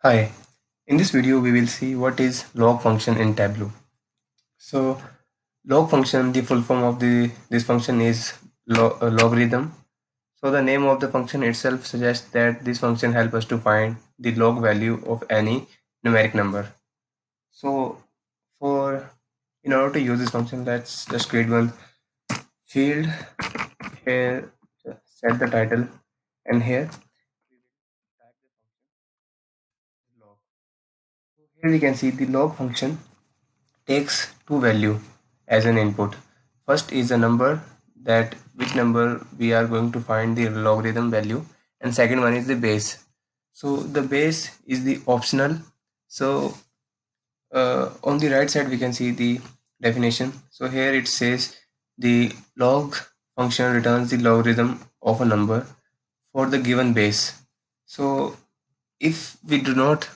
Hi, in this video we will see what is log function in Tableau. So log function, the full form of this function is logarithm. So the name of the function itself suggests that this function helps us to find the log value of any numeric number. So for in order to use this function, let's just create one field here, set the title, and here we will type the function log. So here we can see the log function takes two value as an input. First is the number, that which number we are going to find the logarithm value, and second one is the base. So the base is the optional. So on the right side we can see the definition. So here it says the log function returns the logarithm of a number for the given base. So if we do not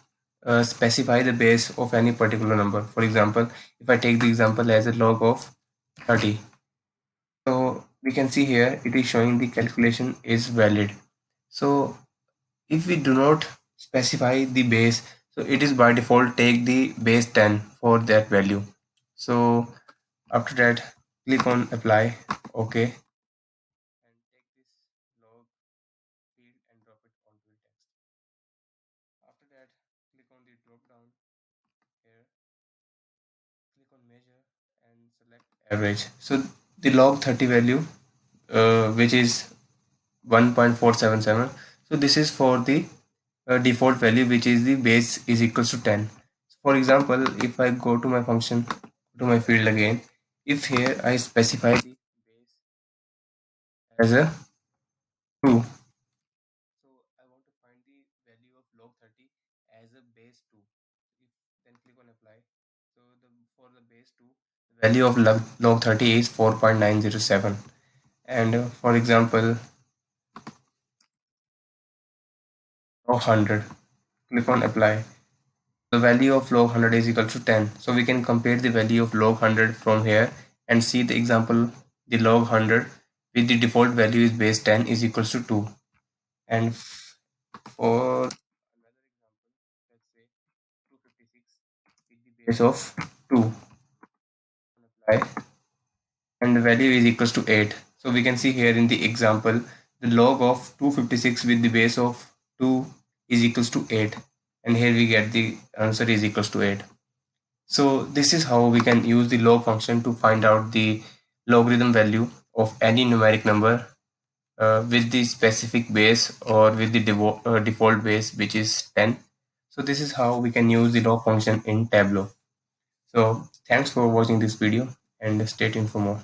specify the base of any particular number, for example, if I take the example as a log of 30, so we can see here it is showing the calculation is valid. So if we do not specify the base, so it is by default take the base 10 for that value. So after that, click on apply, OK, and take this log field and drop it onto the text. After that, click on the drop down here, click on measure and select average. So the log 30 value, which is 1.477. So this is for the default value, which is the base is equals to 10. So for example, if I go to my function, to my field again, if here I specify the base as a 2, so I want to find the value of log 30 as a base 2. If then click on apply. So for the base 2, the value of log 30 is 4.907. And for example, log 100, click on apply. The value of log 100 is equal to 10. So we can compare the value of log 100 from here and see the example, the log 100 with the default value is base 10 is equals to 2. And for another example, let's say 256 with the base of 2, apply, and the value is equals to 8. So we can see here in the example, the log of 256 with the base of 2 is equals to 8. And here we get the answer is equals to 8. So this is how we can use the log function to find out the logarithm value of any numeric number with the specific base or with the default base, which is 10. So this is how we can use the log function in Tableau. So thanks for watching this video and stay tuned for more.